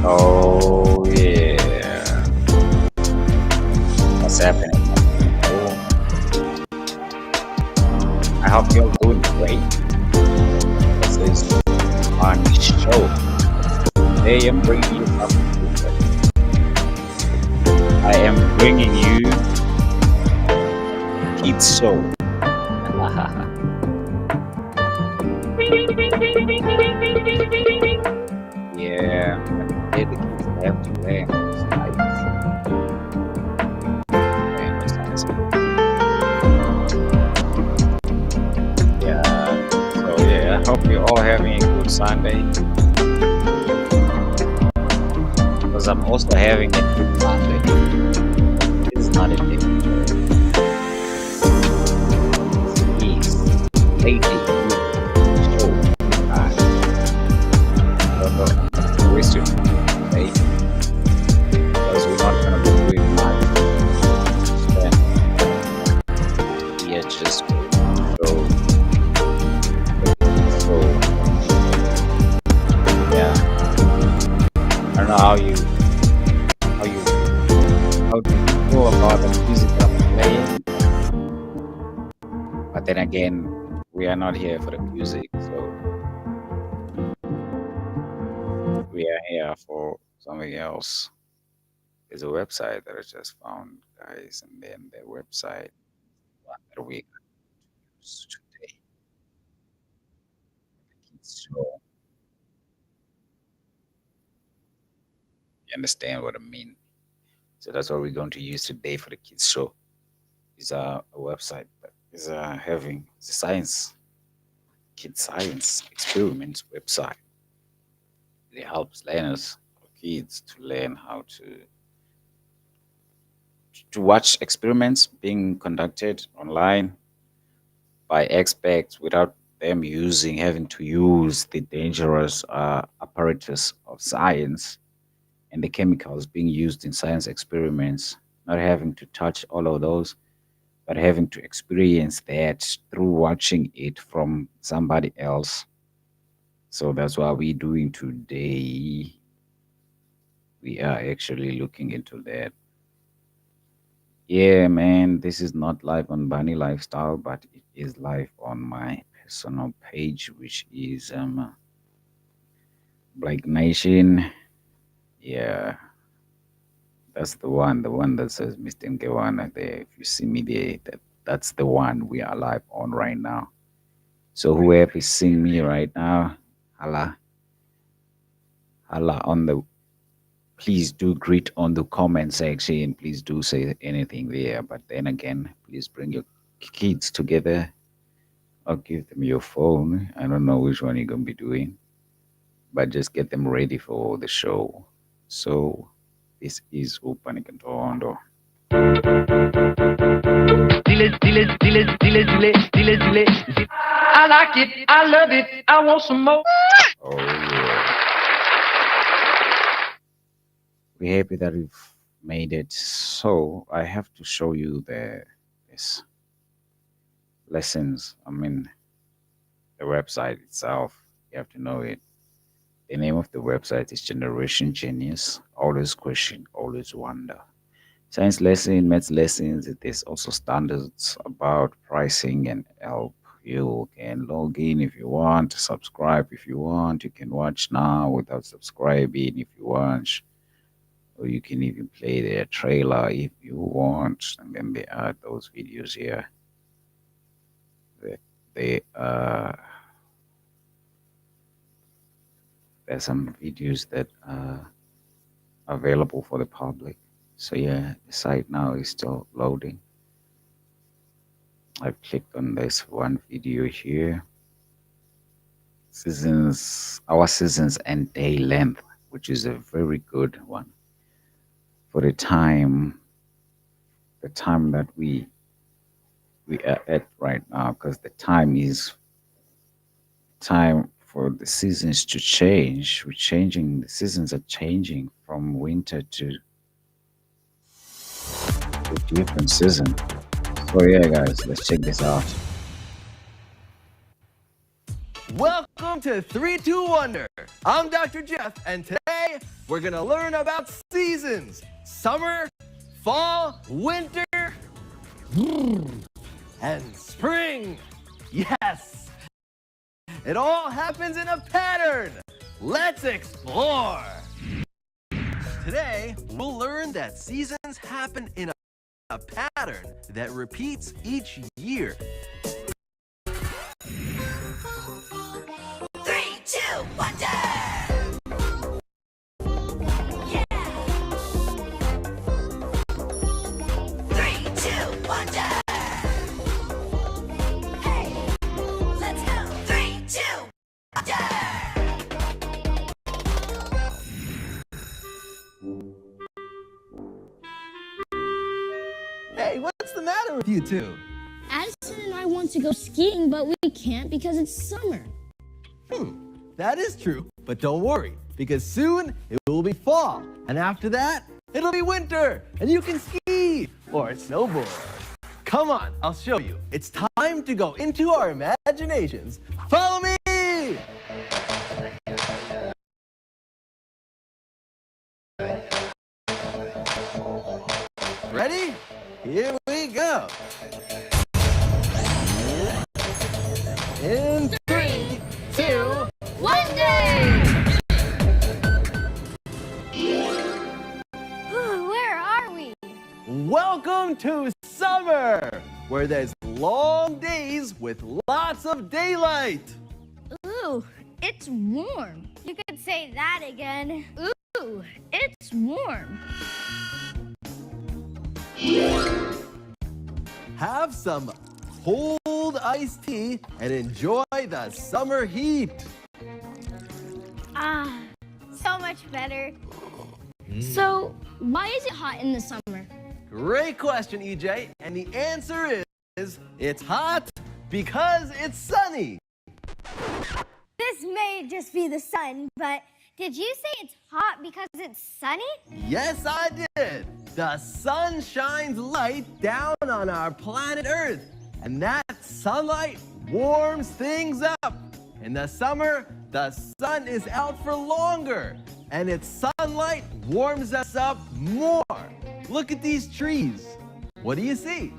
Oh yeah, what's happening? Oh, I hope you're doing great. This is on the show. Today I'm bringing you something different. I am bringing you kids show. Yeah, but today the kids they have to learn science, learn the science experiment. Yeah. So yeah, I hope you're all having a good Sunday because I'm also having a good Sunday. This is not a typical. This is lately good show. I don't know. I'm not gonna waste your time today because we're not gonna be doing much. Spend we are just going to show the kids. So yeah, I don't know how you how do you feel about the music that I'm playing, but then again, we are not here for the music, so we are here for something else. There's a website that I just found, guys, and then the website one that we use today. So you understand what I mean. So that's what we're going to use today for the kids show. Is a website that is having the science kids science experiments website. It helps learners or kids to learn how to watch experiments being conducted online by experts without them having to use the dangerous apparatus of science and the chemicals being used in science experiments, not having to touch all of those, but having to experience that through watching it from somebody else. So that's what we're doing today. We are actually looking into that. Yeah, man, this is not live on Bunny Lifestyle, but it is live on my personal page, which is Black Nation. Yeah, that's the one that says Mr. Ngewana there. If you see me there, that's the one we are live on right now. So whoever is seeing me right now, holla, holla on the please do greet on the comment section. Please do say anything there. But then again, please bring your kids together or give them your phone. I don't know which one you're gonna be doing, but just get them ready for the show. So this is Open Tondo. I like it, I love it, I want some more. Oh yeah. We're happy that we've made it. So I have to show you the this lessons. I mean the website itself. You have to know it. The name of the website is Generation Genius. Always question, always wonder. Science lesson, maths lessons. There's also standards about pricing and help. You can log in if you want, subscribe if you want. You can watch now without subscribing if you want, or you can even play their trailer if you want. And then they add those videos here. They there's some videos that are available for the public. So yeah, the site now is still loading. I've clicked on this one video here. Our seasons and day length, which is a very good one for the time that we are at right now, because the time is time for the seasons to change. The seasons are changing from winter to a different season. So yeah, guys, let's check this out. Welcome to 3-2 Wonder. I'm Dr. Jeff, and today we're going to learn about seasons. Summer, fall, winter, and spring. Yes! It all happens in a pattern. Let's explore. Today, we'll learn that seasons happen in a pattern that repeats each year. 3, 2, Wonder! Yeah! 3, 2, Wonder! Hey! Let's go! 3, 2, Wonder! Hey, what's the matter with you two? Addison and I want to go skiing, but we can't because it's summer. That is true, but don't worry, because soon it will be fall, and after that, it'll be winter, and you can ski or snowboard. Come on, I'll show you. It's time to go into our imaginations. Follow me! Ready? Here we go. In 3, 2, Where are we? welcome to summer, where there's long days with lots of daylight. Ooh, it's warm. You could say that again. Ooh, it's warm. Have some cold iced tea and enjoy the summer heat. Ah, so much better. So, why is it hot in the summer? Great question, EJ. And the answer is it's hot because it's sunny. This may just be the sun, but did you say it's hot because it's sunny? Yes, I did. The sun shines light down on our planet Earth, and that sunlight warms things up. In the summer, the sun is out for longer, and its sunlight warms us up more. Look at these trees. What do you see?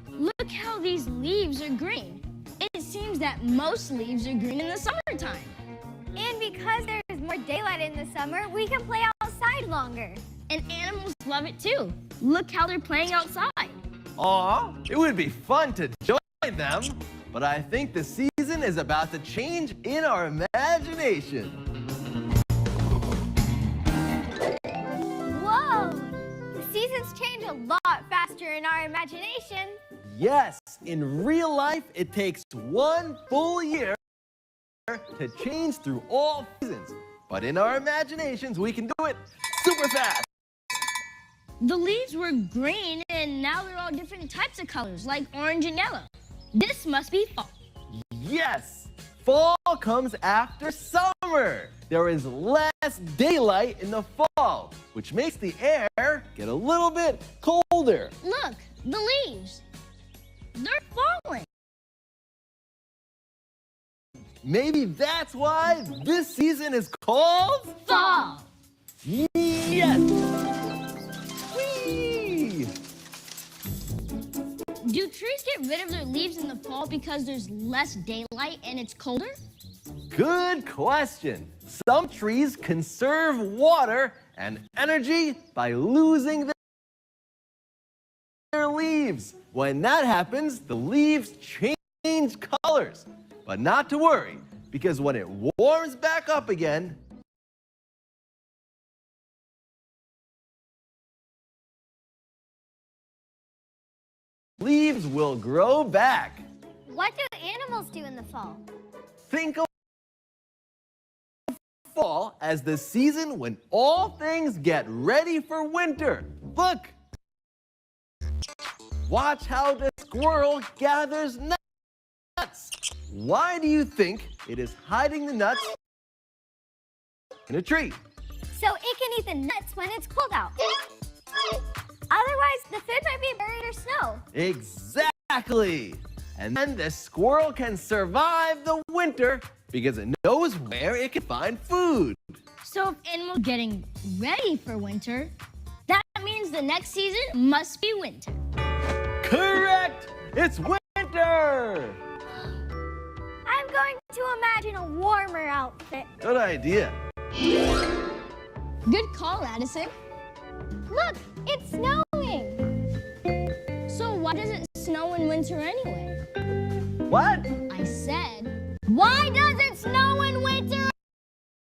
Look how these leaves are green. It seems that most leaves are green in the summertime. And because there's more daylight in the summer, we can play outside longer. And animals love it too. Look how they're playing outside. Aw, it would be fun to join them, but I think the season is about to change in our imagination. Whoa! The seasons change a lot faster in our imagination. Yes, in real life, it takes 1 full year to change through all seasons. But in our imaginations, we can do it super fast. The leaves were green and now they're all different types of colors, like orange and yellow. This must be fall. Yes, fall comes after summer. There is less daylight in the fall, which makes the air get a little bit colder. Look, the leaves. They're falling. Maybe that's why this season is called Fall. Yes! Whee! Do trees get rid of their leaves in the fall because there's less daylight and it's colder? Good question. Some trees conserve water and energy by losing their leaves. When that happens, the leaves change colors. But not to worry, because when it warms back up again, leaves will grow back. What do animals do in the fall? Think of fall as the season when all things get ready for winter. Look! Watch how the squirrel gathers nuts. Why do you think it is hiding the nuts in a tree? So it can eat the nuts when it's cold out. Otherwise, the food might be buried or snow. Exactly! And then the squirrel can survive the winter because it knows where it can find food. So if animals are getting ready for winter, that means the next season must be winter. Correct! It's winter! I'm going to imagine a warmer outfit. Good idea. Good call, Addison. Look, it's snowing. So why does it snow in winter anyway? What? I said, why does it snow in winter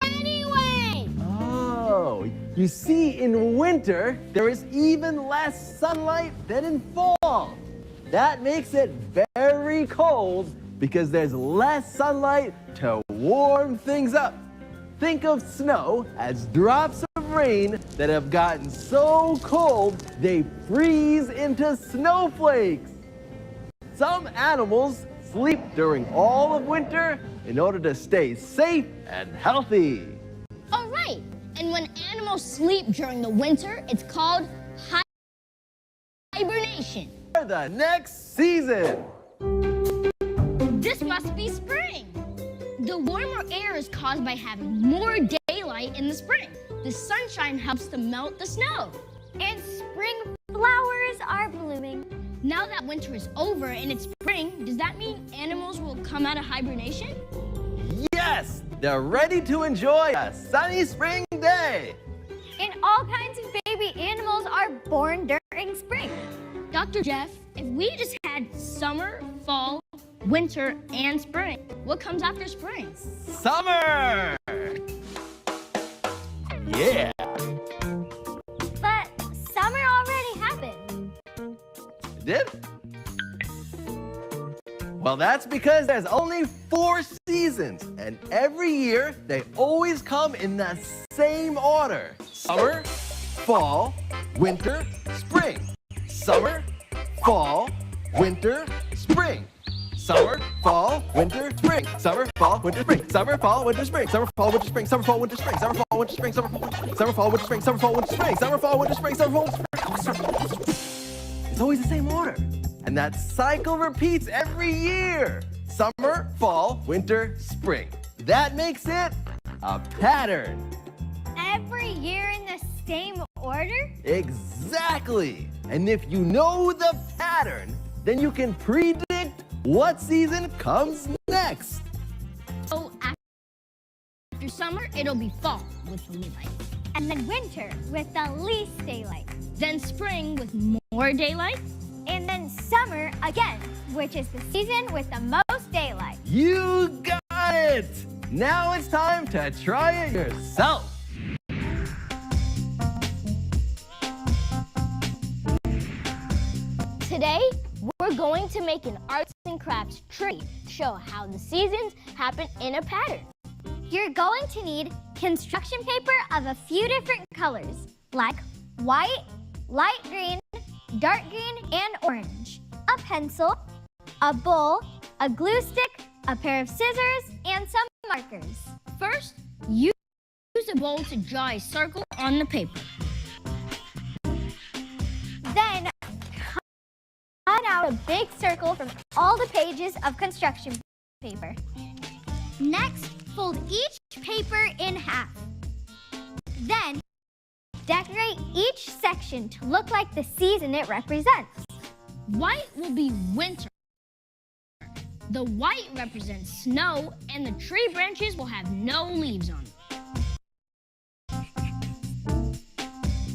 anyway? Oh, you see, in winter, there is even less sunlight than in fall. That makes it very cold because there's less sunlight to warm things up. Think of snow as drops of rain that have gotten so cold they freeze into snowflakes. Some animals sleep during all of winter in order to stay safe and healthy. All right. And when animals sleep during the winter, it's called hibernation. For the next season. This must be spring. The warmer air is caused by having more daylight in the spring. The sunshine helps to melt the snow. And spring flowers are blooming. Now that winter is over and it's spring, does that mean animals will come out of hibernation? Yes, they're ready to enjoy a sunny spring day. And all kinds of baby animals are born during spring. Dr. Jeff, if we just had summer, fall, winter, and spring, what comes after spring? Summer! Yeah! But summer already happened. It did? Well, that's because there's only 4 seasons, and every year they always come in the same order. Summer, fall, winter, spring. Summer, fall, winter, spring. Summer, fall, winter, spring. Summer, fall, winter, spring. Summer, fall, winter, spring. Summer, fall, winter, spring. Summer, fall, winter, spring. Summer, fall, winter, spring. Summer, fall, winter, spring. Summer, fall, winter, spring. Summer, fall, winter, spring. Summer, fall, winter, spring. Summer, fall, winter, spring. It's always the same order. And that cycle repeats every year. Summer, fall, winter, spring. That makes it a pattern. Every year in the same order? Exactly. And if you know the pattern, then you can predict what season comes next. So after summer, it'll be fall with the daylight. And then winter with the least daylight. Then spring with more daylight. And then summer again, which is the season with the most daylight. You got it! Now it's time to try it yourself. Today, we're going to make an arts and crafts tree to show how the seasons happen in a pattern. You're going to need construction paper of a few different colors, like white, light green, dark green, and orange, a pencil, a bowl, a glue stick, a pair of scissors, and some markers. First, use a bowl to draw a circle on the paper. Then, cut out a big circle from all the pages of construction paper. Next, fold each paper in half. Then, decorate each section to look like the season it represents. White will be winter. The white represents snow, and the tree branches will have no leaves on them.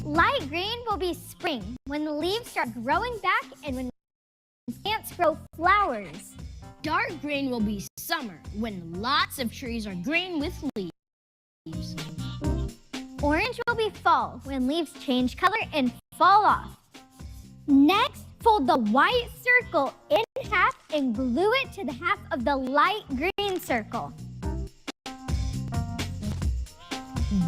Light green will be spring, when the leaves start growing back and when plants grow flowers. Dark green will be summer, when lots of trees are green with leaves. Orange will be fall, when leaves change color and fall off. Next, fold the white circle in half and glue it to the half of the light green circle.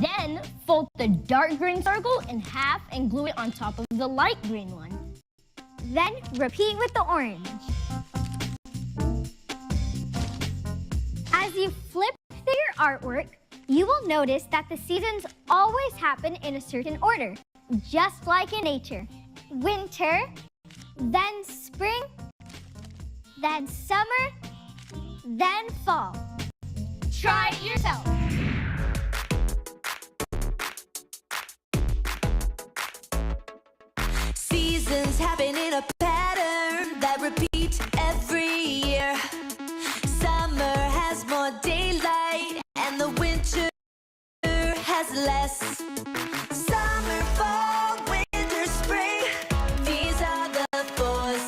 Then, fold the dark green circle in half and glue it on top of the light green one. Then, repeat with the orange. As you flip through your artwork, you will notice that the seasons always happen in a certain order, just like in nature. Winter, then spring, then summer, then fall. Try it yourself. Seasons happen in a pattern that repeat every year. Summer has more daylight and the winter has less. Summer, fall, winter, spring. These are the four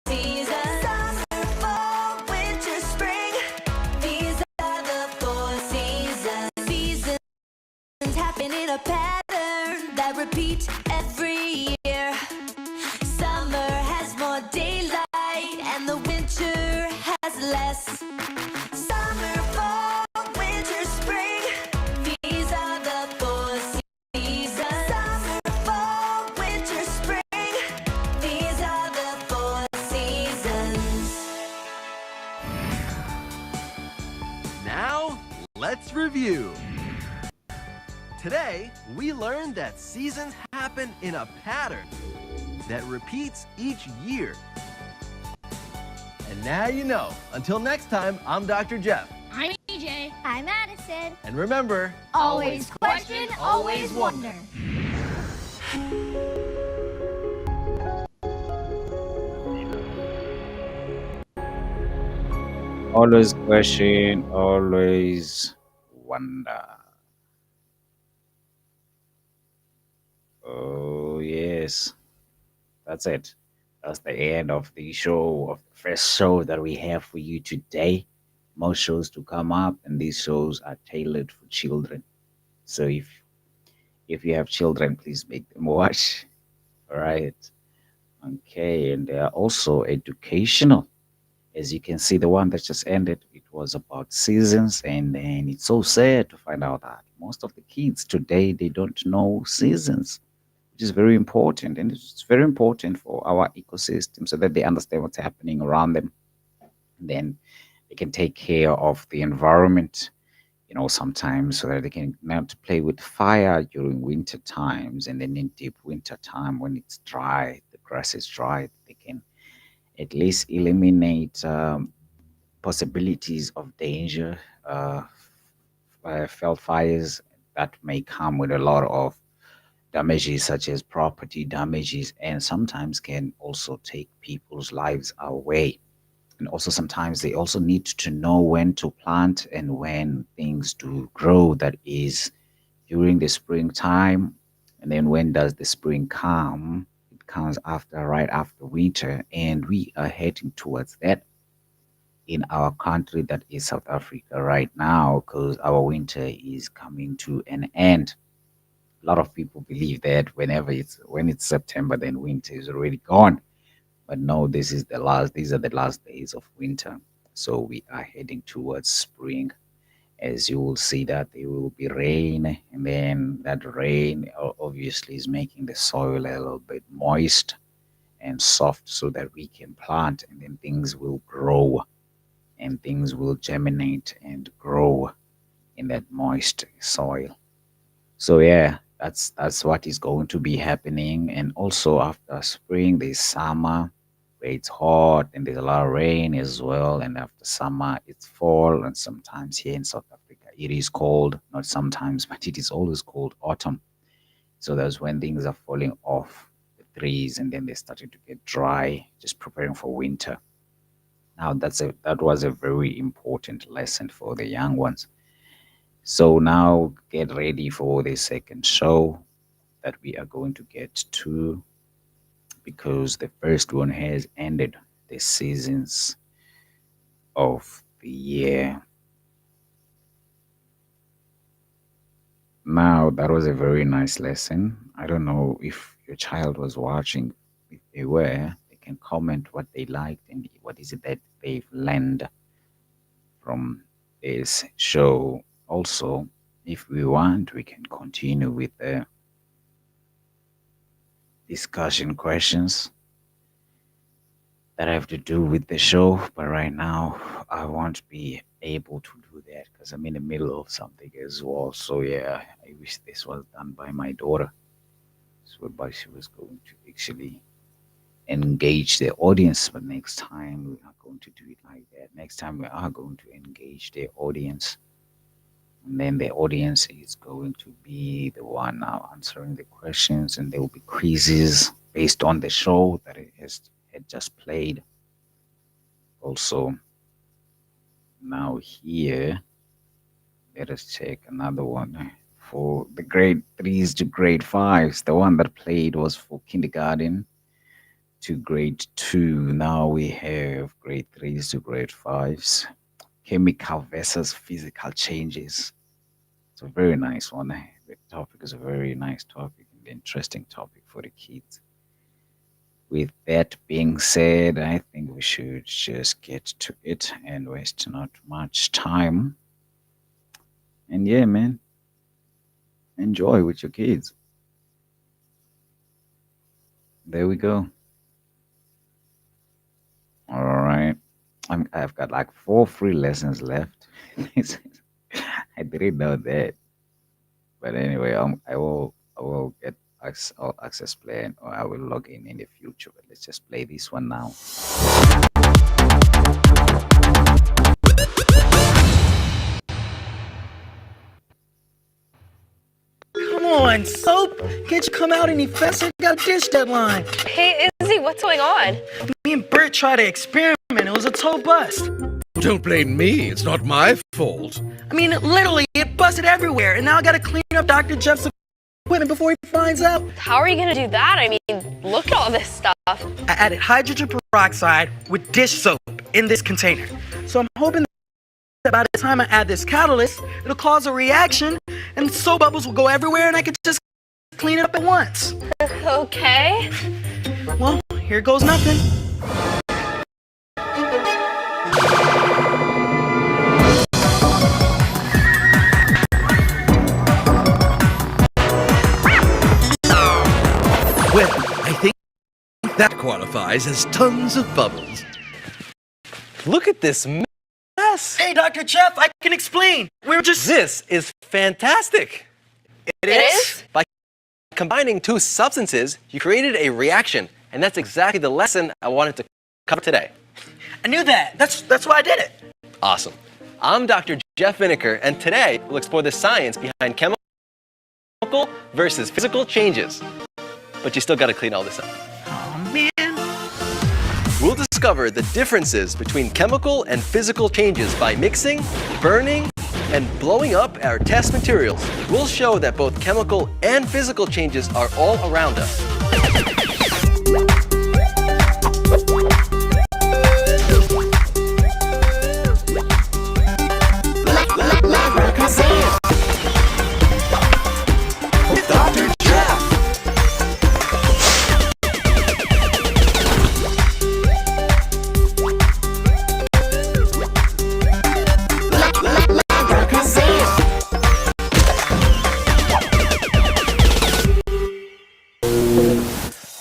seasons. Summer, fall, winter, spring. These are the four seasons. Seasons happen in a pattern that repeat every year. Summer has more daylight and the winter has less. Summer, fall, winter, spring. These are the four seasons. Summer, fall, winter, spring. These are the four seasons. Now, let's review. Today, we learned that seasons happen in a pattern that repeats each year. And now you know. Until next time, I'm Dr. Jeff. I'm EJ. I'm Addison. And remember, Always question, always wonder. Always question, always wonder. Oh, yes. That's it. That's the end of the show, of the first show that we have for you today. More shows to come up, and these shows are tailored for children. So if you have children, please make them watch. All right. Okay, and they are also educational. As you can see, the one that just ended, it was about seasons, and then it's so sad to find out that most of the kids today they don't know seasons, which is very important, and it's very important for our ecosystem so that they understand what's happening around them, and then they can take care of the environment. Sometimes so that they can not play with fire during winter times, and then in deep winter time when it's dry, the grass is dry, they can at least eliminate possibilities of danger, felt fires that may come with a lot of damages, such as property damages, and sometimes can also take people's lives away. And also, sometimes they also need to know when to plant and when things do grow, that is during the springtime. And then when does the spring come? It comes after, right after winter, and we are heading towards that in our country, that is South Africa right now, because our winter is coming to an end. A lot of people believe that when it's September, then winter is already gone. But no, these are the last days of winter. So we are heading towards spring. As you will see that there will be rain, and then that rain obviously is making the soil a little bit moist and soft so that we can plant, and then things will grow and things will germinate and grow in that moist soil. So yeah, that's what is going to be happening. And also after spring, there's summer where it's hot and there's a lot of rain as well. And after summer, it's fall, and sometimes here in South Africa it is cold. Not sometimes, but it is always cold, autumn. So that's when things are falling off the trees, and then they're starting to get dry, just preparing for winter. Now that was a very important lesson for the young ones. So now get ready for the second show that we are going to get to, because the first one has ended the seasons of the year. Now that was a very nice lesson. I don't know if your child was watching. If they were, they can comment what they liked and what is it that they've learned from this show. Also, if we want, we can continue with the discussion questions that have to do with the show. But right now, I won't be able to do that because I'm in the middle of something as well. So yeah, I wish this was done by my daughter, so but she was going to actually engage the audience. But next time we are going to do it like that. Next time we are going to engage the audience. And then the audience is going to be the one now answering the questions, and there will be quizzes based on the show that it has had just played. Also, now here, let us check another one for the grade threes to grade fives. The one that played was for kindergarten to grade two. Now we have grade threes to grade fives. Chemical versus physical changes. It's a very nice one. The topic is a very nice topic and interesting topic for the kids. With that being said, I think we should just get to it and waste not much time. And yeah, man, enjoy with your kids. There we go. All right. I've got like 4 free lessons left. I didn't know that. But anyway, I will get access plan, or I will log in the future. But let's just play this one now. Come on, Soap. Can't you come out any faster? I got a dish deadline. Hey, Izzy, what's going on? Me and Bert tried to experiment. It was a total bust. Don't blame me. It's not my fault. I mean, literally, it busted everywhere. And now I gotta clean up Dr. Jeff's equipment before he finds out. How are you gonna do that? I mean, look at all this stuff. I added hydrogen peroxide with dish soap in this container. So I'm hoping that by the time I add this catalyst, it'll cause a reaction and soap bubbles will go everywhere and I can just clean it up at once. Okay. Well, here goes nothing. Well, I think that qualifies as tons of bubbles. Look at this mess. Hey, Dr. Jeff, I can explain. We're just... This is fantastic. It is? By combining two substances, you created a reaction, and that's exactly the lesson I wanted to cover today. I knew that. That's why I did it. Awesome. I'm Dr. Jeff Vineker, and today we'll explore the science behind chemical versus physical changes. But you still got to clean all this up. Oh, man. We'll discover the differences between chemical and physical changes by mixing, burning, and blowing up our test materials. We'll show that both chemical and physical changes are all around us.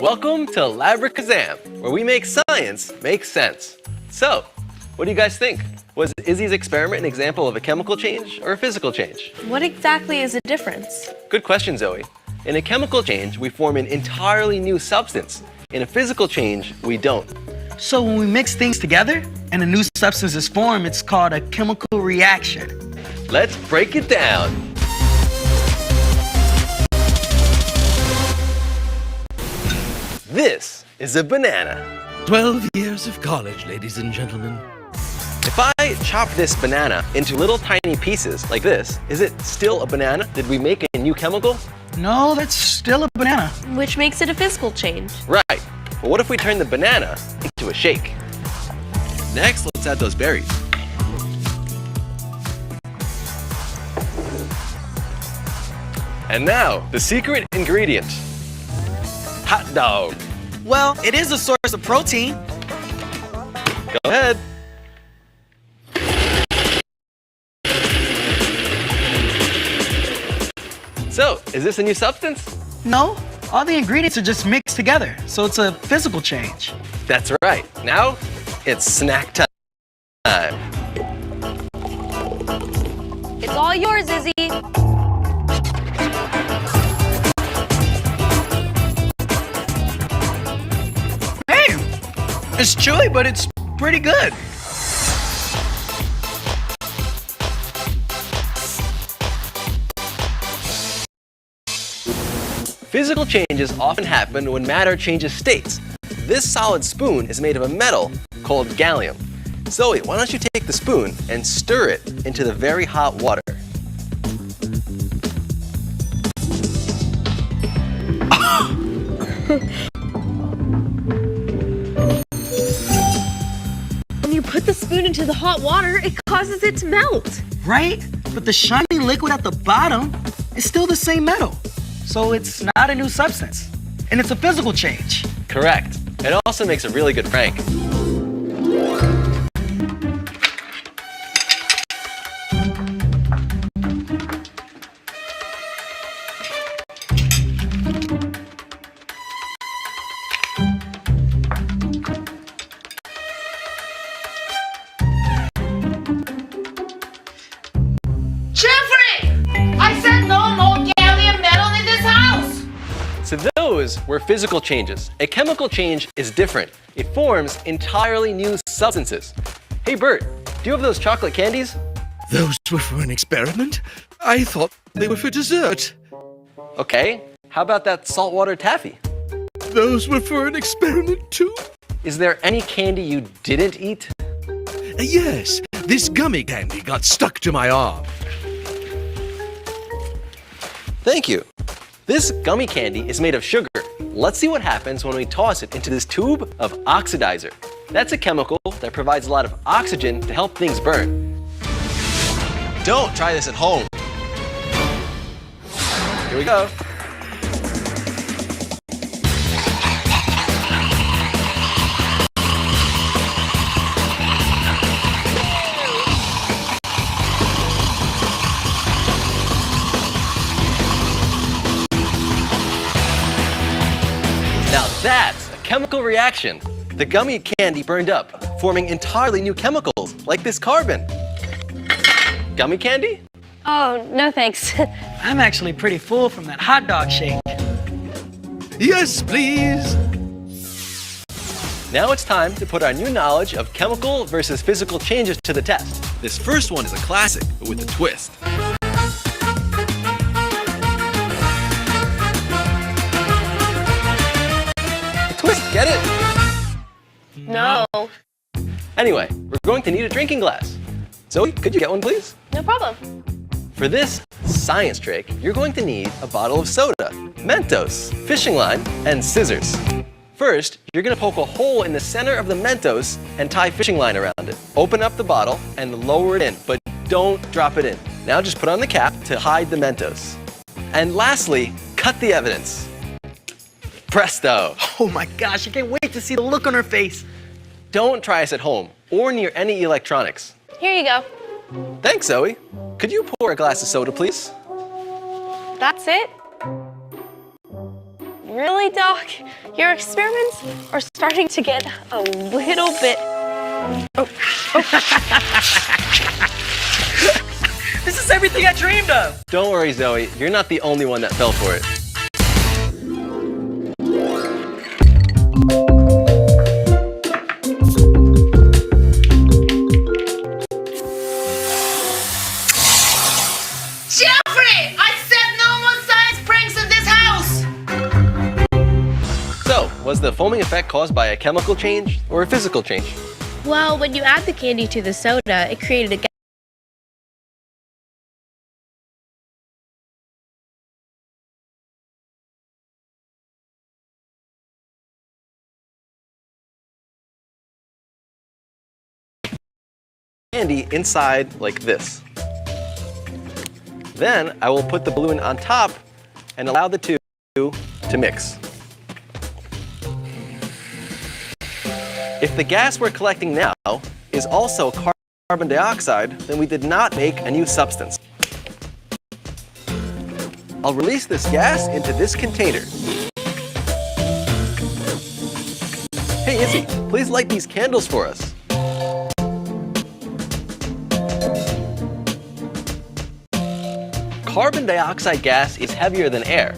Welcome to Labracazam, where we make science make sense. So, what do you guys think? Was Izzy's experiment an example of a chemical change or a physical change? What exactly is the difference? Good question, Zoe. In a chemical change, we form an entirely new substance. In a physical change, we don't. So when we mix things together and a new substance is formed, it's called a chemical reaction. Let's break it down. This is a banana. 12 years of college, ladies and gentlemen. If I chop this banana into little tiny pieces like this, is it still a banana? Did we make a new chemical? No, that's still a banana. Which makes it a physical change. Right. But what if we turn the banana into a shake? Next, let's add those berries. And now, the secret ingredient. Hot dog. Well, it is a source of protein. Go ahead. So, is this a new substance? No, all the ingredients are just mixed together, so it's a physical change. That's right. Now, it's snack time. It's all yours, Izzy. Hey, it's chewy, but it's pretty good. Physical changes often happen when matter changes states. This solid spoon is made of a metal called gallium. Zoe, why don't you take the spoon and stir it into the very hot water? When you put the spoon into the hot water, it causes it to melt. Right? But the shiny liquid at the bottom is still the same metal. So it's not a new substance. And it's a physical change. Correct. It also makes a really good prank. Jeffrey! I said no more gallium metal in this house! So those were physical changes. A chemical change is different. It forms entirely new substances. Hey Bert, do you have those chocolate candies? Those were for an experiment? I thought they were for dessert. Okay, how about that saltwater taffy? Those were for an experiment too? Is there any candy you didn't eat? Yes, this gummy candy got stuck to my arm. Thank you. This gummy candy is made of sugar. Let's see what happens when we toss it into this tube of oxidizer. That's a chemical that provides a lot of oxygen to help things burn. Don't try this at home. Here we go. Now that's a chemical reaction. The gummy candy burned up, forming entirely new chemicals, like this carbon. Gummy candy? Oh, no thanks. I'm actually pretty full from that hot dog shake. Yes, please. Now it's time to put our new knowledge of chemical versus physical changes to the test. This first one is a classic, but with a twist. Twist, get it? No. Anyway, we're going to need a drinking glass. Zoe, could you get one, please? No problem. For this science trick, you're going to need a bottle of soda, Mentos, fishing line, and scissors. First, you're going to poke a hole in the center of the Mentos and tie fishing line around it. Open up the bottle and lower it in, but don't drop it in. Now just put on the cap to hide the Mentos. And lastly, cut the evidence. Presto! Oh my gosh, I can't wait to see the look on her face. Don't try this at home or near any electronics. Here you go. Thanks, Zoe. Could you pour a glass of soda, please? That's it? Really, Doc? Your experiments are starting to get a little bit... This is everything I dreamed of. Don't worry, Zoe. You're not the only one that fell for it. Jeffrey! I said no more science pranks in this house! So, was the foaming effect caused by a chemical change or a physical change? Well, when you add the candy to the soda, it created a gas. Candy inside like this. Then I will put the balloon on top and allow the two to mix. If the gas we're collecting now is also carbon dioxide, then we did not make a new substance. I'll release this gas into this container. Hey Izzy, please light these candles for us. Carbon dioxide gas is heavier than air.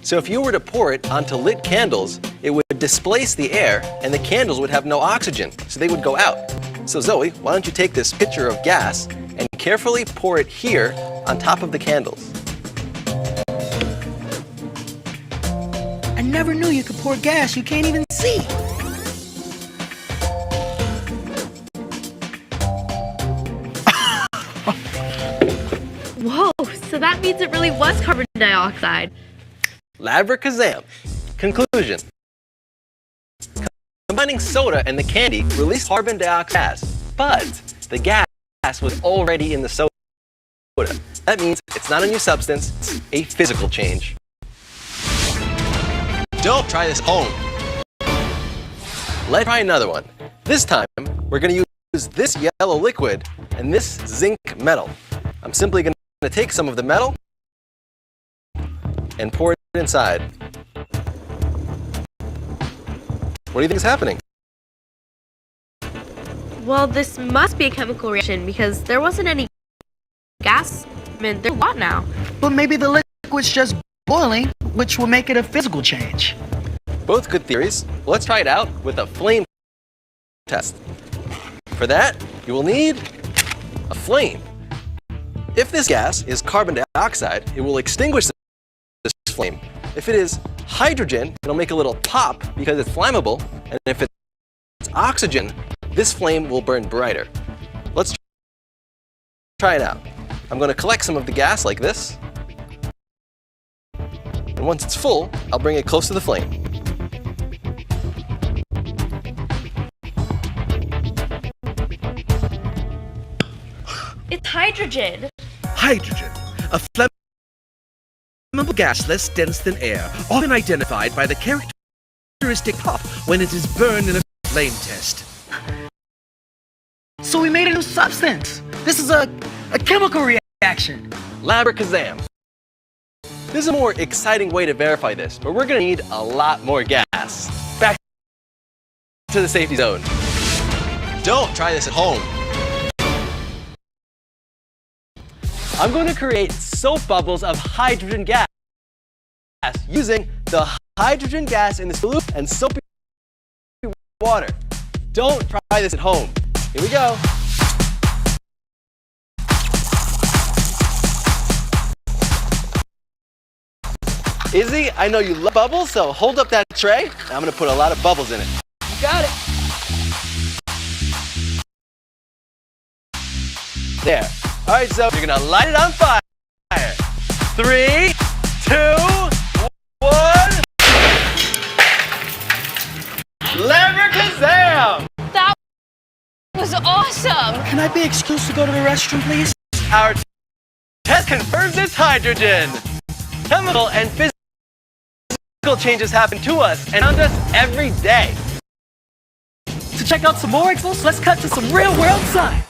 So if you were to pour it onto lit candles, it would displace the air and the candles would have no oxygen, so they would go out. So Zoe, why don't you take this pitcher of gas and carefully pour it here on top of the candles. I never knew you could pour gas you can't even see. Whoa, so that means it really was carbon dioxide. Labracazam. Conclusion. Combining soda and the candy released carbon dioxide gas, but the gas was already in the soda. That means it's not a new substance, it's a physical change. Don't try this at home. Let's try another one. This time, we're going to use this yellow liquid and this zinc metal. I'm simply going to take some of the metal and pour it inside. What do you think is happening? Well, this must be a chemical reaction because there wasn't any gas. I mean, there's a lot now. But maybe the liquid's just boiling, which will make it a physical change. Both good theories. Let's try it out with a flame test. For that, you will need a flame. If this gas is carbon dioxide, it will extinguish this flame. If it is hydrogen, it'll make a little pop because it's flammable. And if it's oxygen, this flame will burn brighter. Let's try it out. I'm going to collect some of the gas like this. And once it's full, I'll bring it close to the flame. It's hydrogen. Hydrogen, a flammable gas less dense than air, often identified by the characteristic pop when it is burned in a flame test. So we made a new substance. This is a chemical reaction. Labracazam. There's a more exciting way to verify this, but we're going to need a lot more gas. Back to the safety zone. Don't try this at home. I'm going to create soap bubbles of hydrogen gas using the hydrogen gas in the solution and soapy water. Don't try this at home. Here we go. Izzy, I know you love bubbles, so hold up that tray. I'm going to put a lot of bubbles in it. You got it. There. All right, so you're going to light it on fire. 3, 2, 1. Labracazam! That was awesome. Can I be excused to go to the restroom, please? Our test confirms it's hydrogen. Chemical and physical changes happen to us and around us every day. To check out some more examples, let's cut to some real-world science.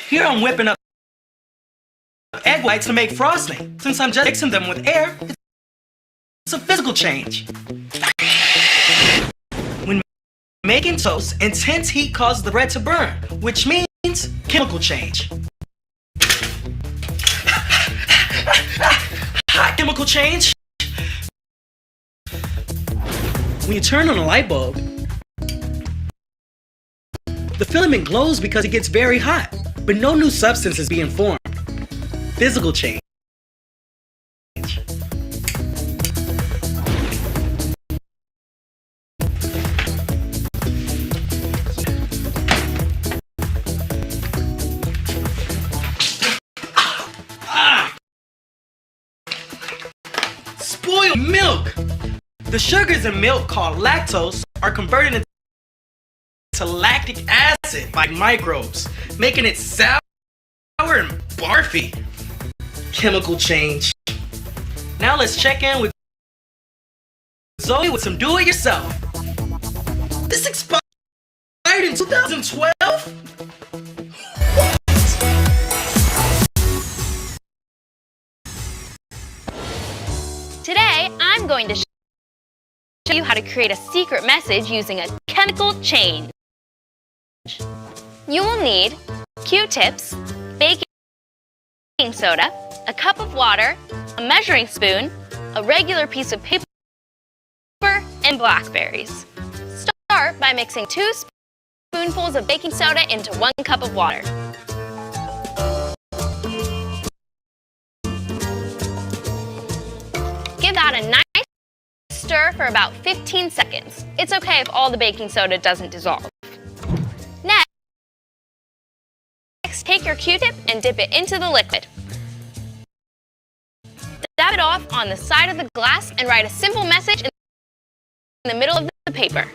Here I'm whipping up egg whites to make frosting. Since I'm just mixing them with air, it's a physical change. When making toast, intense heat causes the bread to burn, which means chemical change. Hot chemical change. When you turn on a light bulb, the filament glows because it gets very hot, but no new substance is being formed. Physical change. Spoiled milk! The sugars in milk called lactose are converted into lactic acid by microbes, making it sour and barfy. Chemical change. Now let's check in with Zoe with some do-it-yourself. This expired in 2012? Today, I'm going to show you how to create a secret message using a chemical change. You will need Q-tips, baking soda, a cup of water, a measuring spoon, a regular piece of paper, and blackberries. Start by mixing 2 spoonfuls of baking soda into 1 cup of water. Give that a nice stir for about 15 seconds. It's okay if all the baking soda doesn't dissolve. Next, take your Q-tip and dip it into the liquid. Dab it off on the side of the glass and write a simple message in the middle of the paper.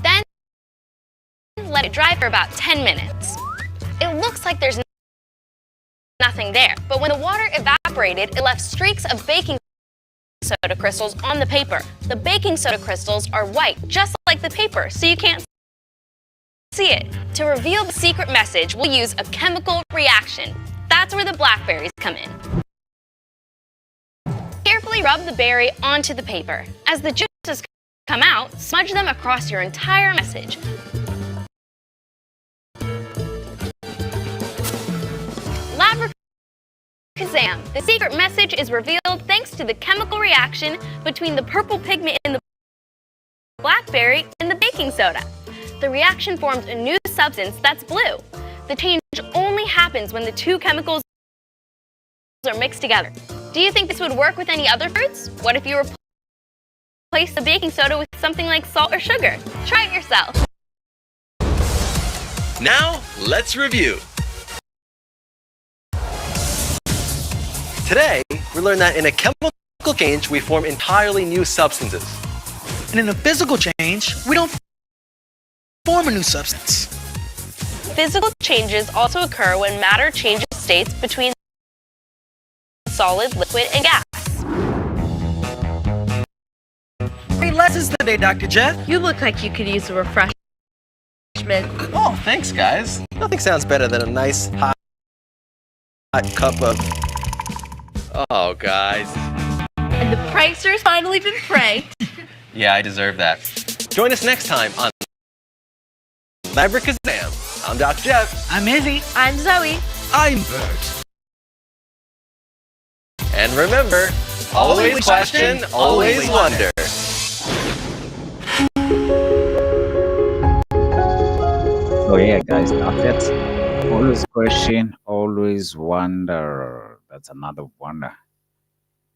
Then, let it dry for about 10 minutes. It looks like there's nothing there, but when the water evaporated, it left streaks of baking soda crystals on the paper. The baking soda crystals are white, just like the paper, so you can't see it. To reveal the secret message, we'll use a chemical reaction. That's where the blackberries come in. Carefully rub the berry onto the paper. As the juices come out, smudge them across your entire message. Labracazam! The secret message is revealed thanks to the chemical reaction between the purple pigment in the blackberry and the baking soda. The reaction forms a new substance that's blue. The change only happens when the two chemicals are mixed together. Do you think this would work with any other fruits? What if you replace the baking soda with something like salt or sugar? Try it yourself. Now, let's review. Today, we learned that in a chemical change, we form entirely new substances. And in a physical change, we don't form a new substance. Physical changes also occur when matter changes states between solid, liquid, and gas. Great lessons today, Dr. Jeff. You look like you could use a refreshment. Oh, thanks, guys. Nothing sounds better than a nice hot cup of... Oh, guys. And the prankster's finally been pranked. Yeah, I deserve that. Join us next time on Labracazam. I'm Dr. Jeff. I'm Izzy. I'm Zoe. I'm Bert. And remember, always question, always wonder. So yeah, guys, that's it. Always question, always wonder. That's another wonder.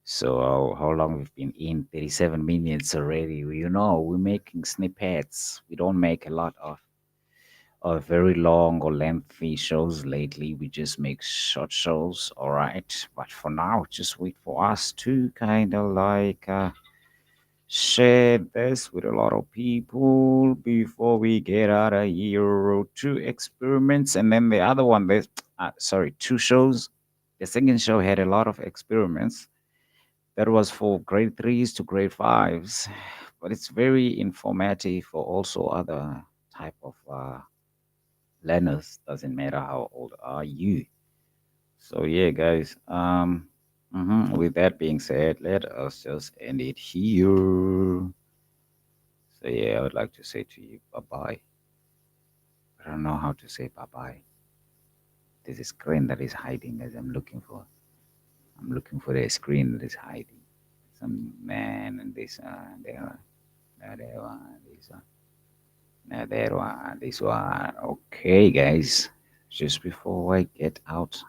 So how long we've been in? 37 minutes already. You know, we're making snippets. We don't make a lot of very long or lengthy shows lately. We just make short shows, all right. But for now, just wait for us to kind of like share this with a lot of people before we get out of here. 2 experiments, and then the other one. There's sorry, 2 shows. The second show had a lot of experiments. That was for grade 3s to grade 5s, but it's very informative for also other type of learners. Doesn't matter how old are you. So yeah, guys. With that being said, let us just end it here. So yeah, I would like to say to you, bye bye. I don't know how to say bye bye. There's a screen that is hiding as I'm looking for. I'm looking for the screen that is hiding. Some man and this there, there one, this one. Now that one, this one. Okay, guys. Just before I get out,